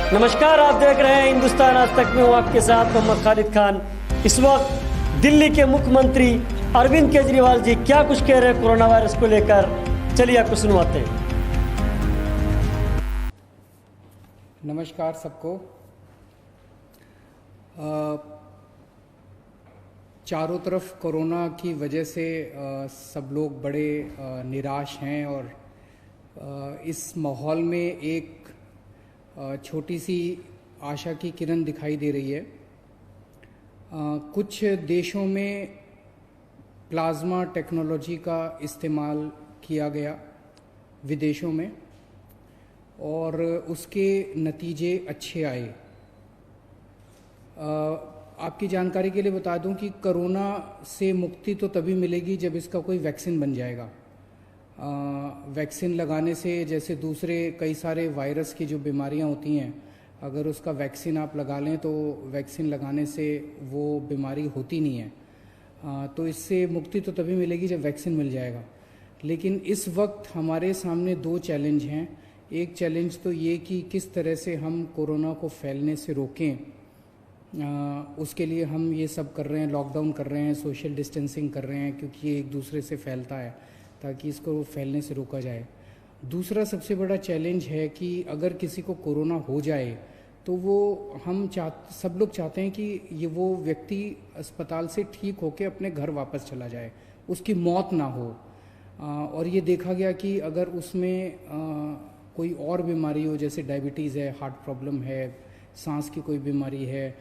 नमस्कार, आप देख रहे हैं हिंदुस्तान आज तक में हूं आपके साथ मोहम्मद खालिद खान। इस वक्त दिल्ली के मुख्यमंत्री अरविंद केजरीवाल जी क्या कुछ कह रहे हैं कोरोना वायरस को लेकर, चलिए आपको सुनवाते हैं। नमस्कार सबको। चारों तरफ कोरोना की वजह से सब लोग बड़े निराश हैं और इस माहौल में एक छोटी सी आशा की किरण दिखाई दे रही है। कुछ देशों में प्लाज्मा टेक्नोलॉजी का इस्तेमाल किया गया विदेशों में और उसके नतीजे अच्छे आए। आपकी जानकारी के लिए बता दूं कि कोरोना से मुक्ति तो तभी मिलेगी जब इसका कोई वैक्सीन बन जाएगा। वैक्सीन लगाने से जैसे दूसरे कई सारे वायरस की जो बीमारियां होती हैं, अगर उसका वैक्सीन आप लगा लें तो वैक्सीन लगाने से वो बीमारी होती नहीं है। तो इससे मुक्ति तो तभी मिलेगी जब वैक्सीन मिल जाएगा। लेकिन इस वक्त हमारे सामने दो चैलेंज हैं। एक चैलेंज तो ये कि किस तरह से हम कोरोना को फैलने से रोकें। उसके लिए हम ये सब कर रहे हैं, लॉकडाउन कर रहे हैं, सोशल डिस्टेंसिंग कर रहे हैं, क्योंकि ये एक दूसरे से फैलता है, ताकि इसको फैलने से रोका जाए। दूसरा सबसे बड़ा चैलेंज है कि अगर किसी को कोरोना हो जाए तो वो सब लोग चाहते हैं कि वो व्यक्ति अस्पताल से ठीक होकर अपने घर वापस चला जाए, उसकी मौत ना हो। और ये देखा गया कि अगर उसमें कोई और बीमारी हो, जैसे डायबिटीज़ है, हार्ट प्रॉब्लम है, सांस की कोई बीमारी है,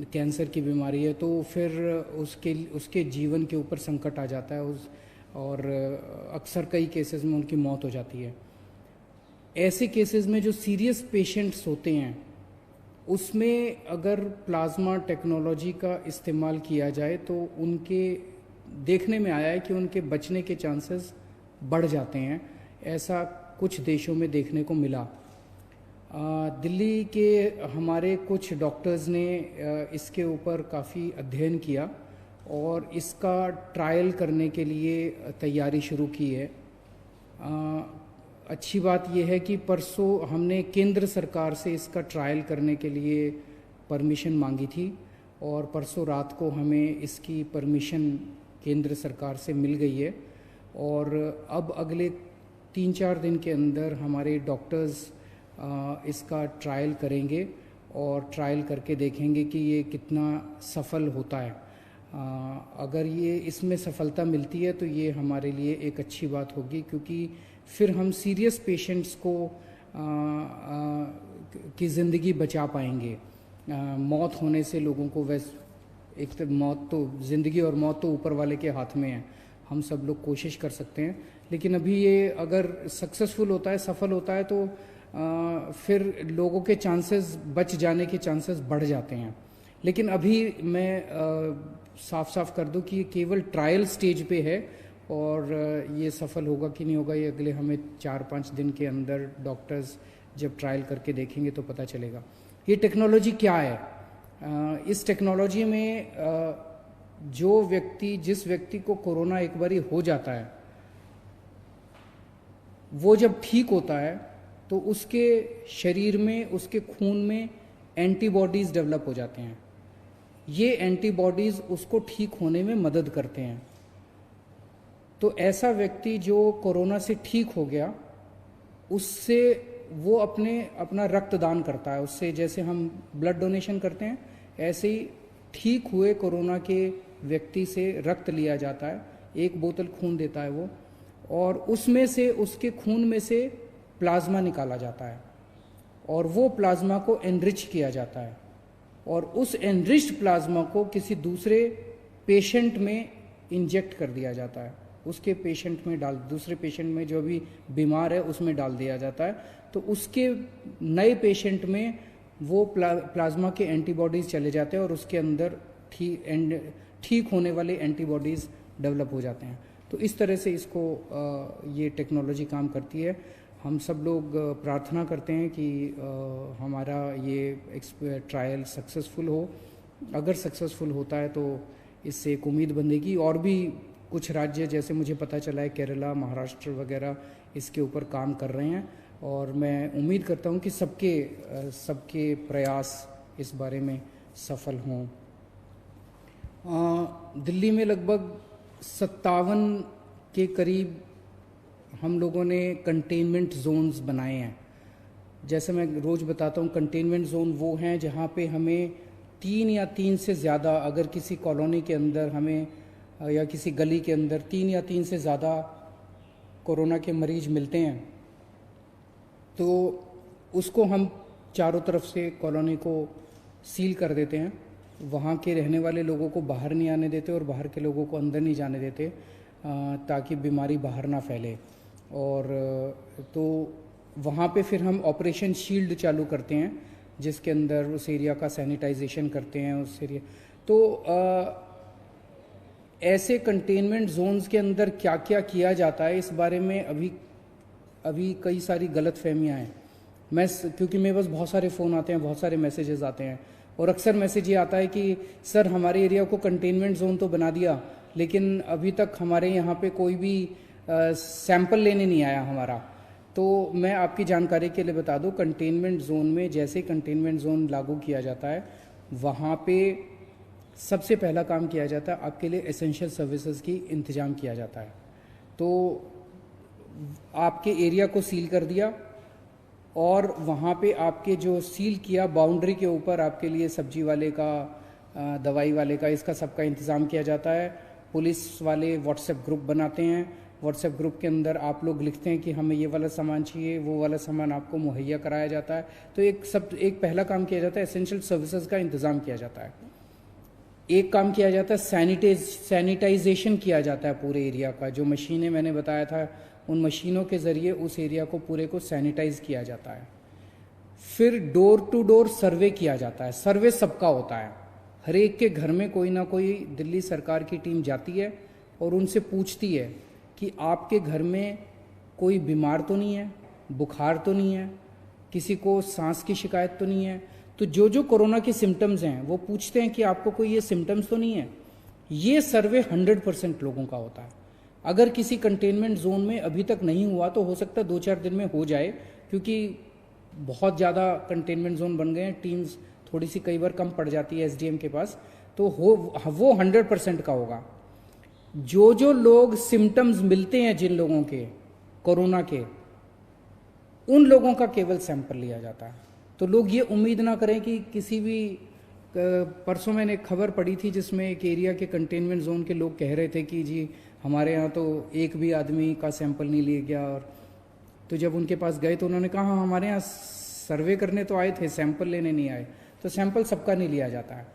कैंसर की बीमारी है, तो फिर उसके जीवन के ऊपर संकट आ जाता है और अक्सर कई केसेस में उनकी मौत हो जाती है। ऐसे केसेस में जो सीरियस पेशेंट्स होते हैं उसमें अगर प्लाज्मा टेक्नोलॉजी का इस्तेमाल किया जाए तो उनके देखने में आया है कि उनके बचने के चांसेस बढ़ जाते हैं। ऐसा कुछ देशों में देखने को मिला। दिल्ली के हमारे कुछ डॉक्टर्स ने इसके ऊपर काफ़ी अध्ययन किया और इसका ट्रायल करने के लिए तैयारी शुरू की है। अच्छी बात यह है कि परसों हमने केंद्र सरकार से इसका ट्रायल करने के लिए परमिशन मांगी थी और परसों रात को हमें इसकी परमिशन केंद्र सरकार से मिल गई है। और अब अगले 3-4 दिन के अंदर हमारे डॉक्टर्स इसका ट्रायल करेंगे और ट्रायल करके देखेंगे कि ये कितना सफल होता है। अगर ये इसमें सफलता मिलती है तो ये हमारे लिए एक अच्छी बात होगी, क्योंकि फिर हम सीरियस पेशेंट्स को की ज़िंदगी बचा पाएंगे। मौत होने से लोगों को एक तो मौत तो ज़िंदगी और मौत तो ऊपर वाले के हाथ में है। हम सब लोग कोशिश कर सकते हैं, लेकिन अभी ये अगर सक्सेसफुल होता है, सफल होता है, तो फिर लोगों के चांसेस बच जाने के चांसेस बढ़ जाते हैं। लेकिन अभी मैं साफ साफ कर दूं कि ये केवल ट्रायल स्टेज पे है और ये सफल होगा कि नहीं होगा ये अगले हमें 4-5 दिन के अंदर डॉक्टर्स जब ट्रायल करके देखेंगे तो पता चलेगा। ये टेक्नोलॉजी क्या है? इस टेक्नोलॉजी में जिस व्यक्ति को कोरोना एक बारी हो जाता है, वो जब ठीक होता है तो उसके शरीर में, उसके खून में एंटीबॉडीज़ डेवलप हो जाते हैं। ये एंटीबॉडीज़ उसको ठीक होने में मदद करते हैं। तो ऐसा व्यक्ति जो कोरोना से ठीक हो गया, उससे वो अपना रक्तदान करता है। उससे जैसे हम ब्लड डोनेशन करते हैं, ऐसे ही ठीक हुए कोरोना के व्यक्ति से रक्त लिया जाता है। 1 बोतल खून देता है वो, और उसमें से, उसके खून में से प्लाज्मा निकाला जाता है और वो प्लाज्मा को एनरिच किया जाता है और उस एनरिच्ड प्लाज्मा को किसी दूसरे पेशेंट में इंजेक्ट कर दिया जाता है। उसके पेशेंट में दूसरे पेशेंट में जो भी बीमार है उसमें डाल दिया जाता है। तो उसके नए पेशेंट में वो प्लाज्मा के एंटीबॉडीज़ चले जाते हैं और उसके अंदर ठीक होने वाले एंटीबॉडीज़ डेवलप हो जाते हैं। तो इस तरह से ये टेक्नोलॉजी काम करती है। हम सब लोग प्रार्थना करते हैं कि हमारा ये ट्रायल सक्सेसफुल हो। अगर सक्सेसफुल होता है तो इससे एक उम्मीद बंधेगी। और भी कुछ राज्य, जैसे मुझे पता चला है केरला, महाराष्ट्र वगैरह इसके ऊपर काम कर रहे हैं। और मैं उम्मीद करता हूं कि सबके प्रयास इस बारे में सफल हों। दिल्ली में लगभग 57 के करीब हम लोगों ने कंटेनमेंट जोन्स बनाए हैं। जैसे मैं रोज़ बताता हूँ, कंटेनमेंट जोन वो हैं जहाँ पे हमें 3 या 3 से ज़्यादा, अगर किसी कॉलोनी के अंदर हमें या किसी गली के अंदर 3 या 3 से ज़्यादा कोरोना के मरीज मिलते हैं तो उसको हम चारों तरफ से कॉलोनी को सील कर देते हैं। वहाँ के रहने वाले लोगों को बाहर नहीं आने देते और बाहर के लोगों को अंदर नहीं जाने देते ताकि बीमारी बाहर ना फैले। और तो वहाँ पे फिर हम ऑपरेशन शील्ड चालू करते हैं जिसके अंदर उस एरिया का सैनिटाइजेशन करते हैं उस एरिया। तो ऐसे कंटेनमेंट जोन्स के अंदर क्या क्या किया जाता है इस बारे में अभी कई सारी गलतफहमियां हैं। क्योंकि मेरे पास बहुत सारे फ़ोन आते हैं, बहुत सारे मैसेजेस आते हैं और अक्सर मैसेज ये आता है कि सर हमारे एरिया को कंटेनमेंट जोन तो बना दिया लेकिन अभी तक हमारे यहाँ पे कोई भी सैंपल लेने नहीं आया हमारा। तो मैं आपकी जानकारी के लिए बता दूं, कंटेनमेंट जोन में जैसे कंटेनमेंट जोन लागू किया जाता है वहाँ पे सबसे पहला काम किया जाता है, आपके लिए एसेंशियल सर्विसेज की इंतज़ाम किया जाता है। तो आपके एरिया को सील कर दिया और वहाँ पे आपके जो सील किया बाउंड्री के ऊपर आपके लिए सब्जी वाले का, दवाई वाले का, इसका सबका इंतज़ाम किया जाता है। पुलिस वाले व्हाट्सएप ग्रुप बनाते हैं, व्हाट्सएप ग्रुप के अंदर आप लोग लिखते हैं कि हमें ये वाला सामान चाहिए, वो वाला सामान आपको मुहैया कराया जाता है। तो एक पहला काम किया जाता है, एसेंशियल सर्विसेज का इंतज़ाम किया जाता है। एक काम किया जाता है, सैनिटाइजेशन किया जाता है पूरे एरिया का। जो मशीनें मैंने बताया था उन मशीनों के ज़रिए उस एरिया को पूरे को सैनिटाइज किया जाता है। फिर डोर टू डोर सर्वे किया जाता है। सर्वे सबका होता है, हर एक के घर में कोई ना कोई दिल्ली सरकार की टीम जाती है और उनसे पूछती है कि आपके घर में कोई बीमार तो नहीं है, बुखार तो नहीं है, किसी को सांस की शिकायत तो नहीं है। तो जो कोरोना के सिम्टम्स हैं वो पूछते हैं कि आपको कोई ये सिम्टम्स तो नहीं है। ये सर्वे 100% लोगों का होता है। अगर किसी कंटेनमेंट जोन में अभी तक नहीं हुआ तो हो सकता है 2-4 दिन में हो जाए, क्योंकि बहुत ज़्यादा कंटेनमेंट जोन बन गए हैं, टीम्स थोड़ी सी कई बार कम पड़ जाती है एसडीएम के पास, तो वो 100% का होगा। जो लोग सिम्टम्स मिलते हैं जिन लोगों के कोरोना के, उन लोगों का केवल सैंपल लिया जाता है। तो लोग ये उम्मीद ना करें कि किसी भी, परसों मैंने एक खबर पढ़ी थी जिसमें एक एरिया के कंटेनमेंट जोन के लोग कह रहे थे कि जी हमारे यहाँ तो एक भी आदमी का सैंपल नहीं लिया गया। और तो जब उनके पास गए तो उन्होंने कहा हमारे यहाँ सर्वे करने तो आए थे, सैंपल लेने नहीं आए। तो सैंपल सबका नहीं लिया जाता है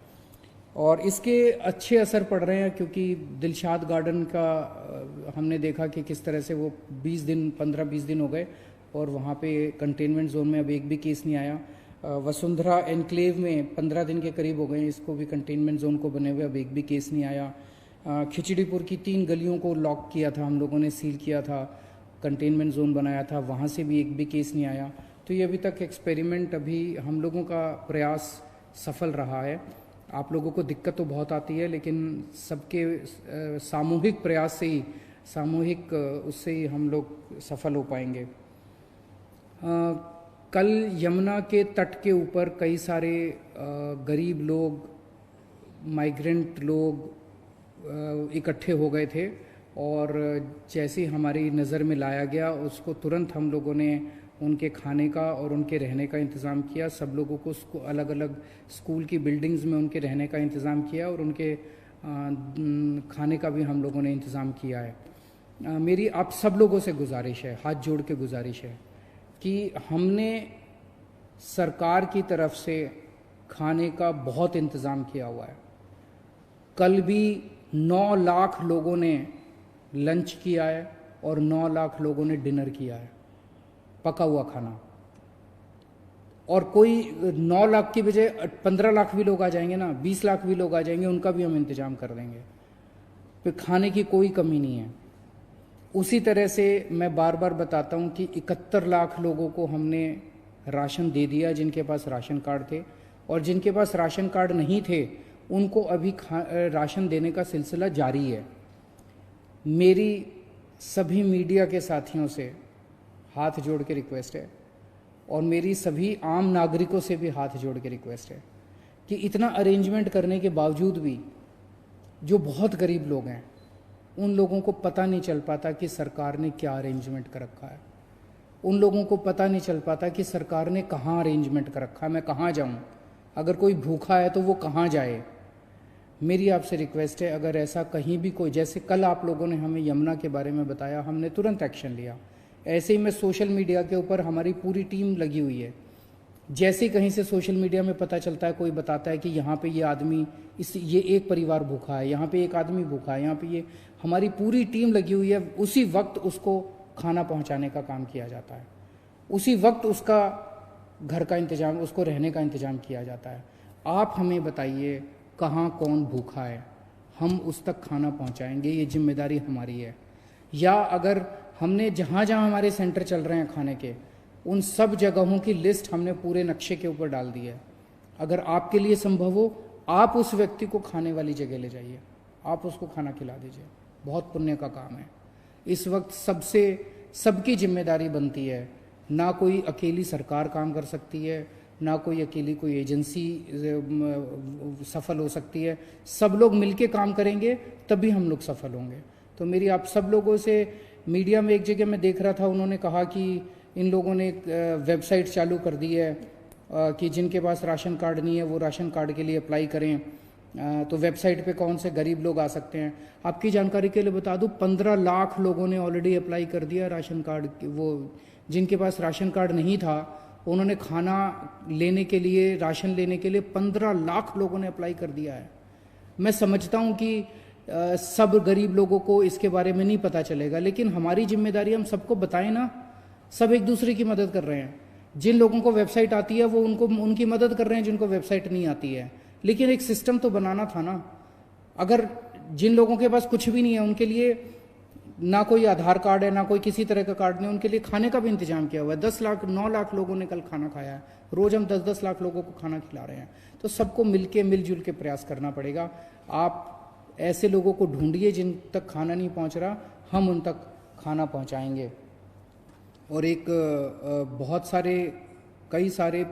और इसके अच्छे असर पड़ रहे हैं, क्योंकि दिलशाद गार्डन का हमने देखा कि किस तरह से वो 15-20 दिन हो गए और वहाँ पे कंटेनमेंट जोन में अब एक भी केस नहीं आया। वसुंधरा एनक्लेव में 15 दिन के करीब हो गए, इसको भी कंटेनमेंट जोन को बने हुए, अब एक भी केस नहीं आया। खिचड़ीपुर की 3 गलियों को लॉक किया था हम लोगों ने, सील किया था, कंटेनमेंट जोन बनाया था, वहाँ से भी एक भी केस नहीं आया। तो ये अभी तक एक्सपेरिमेंट, अभी हम लोगों का प्रयास सफल रहा है। आप लोगों को दिक्कत तो बहुत आती है लेकिन सबके सामूहिक प्रयास से ही, सामूहिक उससे ही हम लोग सफल हो पाएंगे। कल यमुना के तट के ऊपर कई सारे गरीब लोग, माइग्रेंट लोग इकट्ठे हो गए थे और जैसे हमारी नज़र में लाया गया उसको तुरंत हम लोगों ने उनके खाने का और उनके रहने का इंतज़ाम किया। सब लोगों को अलग अलग स्कूल की बिल्डिंग्स में उनके रहने का इंतज़ाम किया और उनके खाने का भी हम लोगों ने इंतज़ाम किया है। मेरी आप सब लोगों से गुजारिश है, हाथ जोड़ के गुजारिश है कि हमने सरकार की तरफ से खाने का बहुत इंतज़ाम किया हुआ है। कल भी 9 लाख लोगों ने लंच किया है और 9 लाख लोगों ने डिनर किया है, पका हुआ खाना। और कोई 9 लाख की बजाय 15 लाख भी लोग आ जाएंगे ना, 20 लाख भी लोग आ जाएंगे, उनका भी हम इंतजाम कर देंगे। फिर खाने की कोई कमी नहीं है। उसी तरह से मैं बार बार बताता हूं कि 71 लाख लोगों को हमने राशन दे दिया जिनके पास राशन कार्ड थे, और जिनके पास राशन कार्ड नहीं थे उनको अभी राशन देने का सिलसिला जारी है। मेरी सभी मीडिया के साथियों से हाथ जोड़ के रिक्वेस्ट है और मेरी सभी आम नागरिकों से भी हाथ जोड़ के रिक्वेस्ट है कि इतना अरेंजमेंट करने के बावजूद भी जो बहुत गरीब लोग हैं उन लोगों को पता नहीं चल पाता कि सरकार ने क्या अरेंजमेंट कर रखा है। उन लोगों को पता नहीं चल पाता कि सरकार ने कहाँ अरेंजमेंट कर रखा है, मैं कहाँ जाऊँ, अगर कोई भूखा है तो वो कहाँ जाए। मेरी आपसे रिक्वेस्ट है, अगर ऐसा कहीं भी कोई, जैसे कल आप लोगों ने हमें यमुना के बारे में बताया, हमने तुरंत एक्शन लिया। ऐसे ही मैं सोशल मीडिया के ऊपर हमारी पूरी टीम लगी हुई है। जैसे ही कहीं से सोशल मीडिया में पता चलता है, कोई बताता है कि यहाँ पे ये आदमी, ये एक परिवार भूखा है, यहाँ पे एक आदमी भूखा है, यहाँ पे ये, हमारी पूरी टीम लगी हुई है। उसी वक्त उसको खाना पहुँचाने का काम किया जाता है, उसी वक्त उसका घर का इंतजाम, उसको रहने का इंतजाम किया जाता है। आप हमें बताइए कहाँ कौन भूखा है, हम उस तक खाना पहुँचाएंगे, ये जिम्मेदारी हमारी है। या अगर हमने जहाँ जहाँ हमारे सेंटर चल रहे हैं खाने के, उन सब जगहों की लिस्ट हमने पूरे नक्शे के ऊपर डाल दी है। अगर आपके लिए संभव हो, आप उस व्यक्ति को खाने वाली जगह ले जाइए, आप उसको खाना खिला दीजिए, बहुत पुण्य का काम है। इस वक्त सबकी जिम्मेदारी बनती है, ना कोई अकेली सरकार काम कर सकती है, ना कोई अकेली कोई एजेंसी सफल हो सकती है। सब लोग मिलके काम करेंगे तभी हम लोग सफल होंगे। तो मेरी आप सब लोगों से, मीडिया में एक जगह मैं देख रहा था, उन्होंने कहा कि इन लोगों ने एक वेबसाइट चालू कर दी है कि जिनके पास राशन कार्ड नहीं है वो राशन कार्ड के लिए अप्लाई करें। तो वेबसाइट पे कौन से गरीब लोग आ सकते हैं। आपकी जानकारी के लिए बता दूं, 15 लाख लोगों ने ऑलरेडी अप्लाई कर दिया राशन कार्ड। वो जिनके पास राशन कार्ड नहीं था, उन्होंने खाना लेने के लिए, राशन लेने के लिए 15 लाख लोगों ने अप्लाई कर दिया है। मैं समझता हूं कि सब गरीब लोगों को इसके बारे में नहीं पता चलेगा, लेकिन हमारी जिम्मेदारी, हम सबको बताएं ना। सब एक दूसरे की मदद कर रहे हैं। जिन लोगों को वेबसाइट आती है वो उनकी मदद कर रहे हैं जिनको वेबसाइट नहीं आती है। लेकिन एक सिस्टम तो बनाना था ना। अगर जिन लोगों के पास कुछ भी नहीं है, उनके लिए ना कोई आधार कार्ड है, ना कोई किसी तरह का कार्ड नहीं, उनके लिए खाने का भी इंतजाम किया हुआ है। 9 लाख लोगों ने कल खाना खाया है। रोज हम 10-10 लाख लोगों को खाना खिला रहे हैं। तो सबको मिलजुल के प्रयास करना पड़ेगा। आप ऐसे लोगों को ढूंढिए जिन तक खाना नहीं पहुंच रहा, हम उन तक खाना पहुंचाएंगे। और एक कई सारे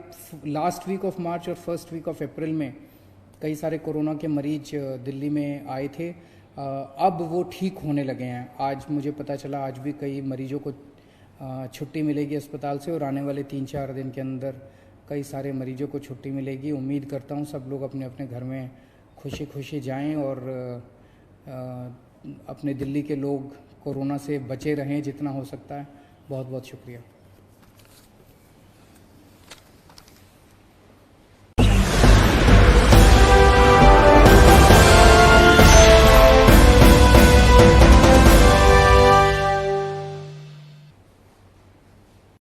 लास्ट वीक ऑफ मार्च और फर्स्ट वीक ऑफ अप्रैल में कई सारे कोरोना के मरीज दिल्ली में आए थे। अब वो ठीक होने लगे हैं। आज मुझे पता चला, आज भी कई मरीजों को छुट्टी मिलेगी अस्पताल से, और आने वाले 3-4 दिन के अंदर कई सारे मरीजों को छुट्टी मिलेगी। उम्मीद करता हूँ सब लोग अपने अपने घर में खुशी खुशी जाएं और अपने दिल्ली के लोग कोरोना से बचे रहें जितना हो सकता है। बहुत बहुत शुक्रिया।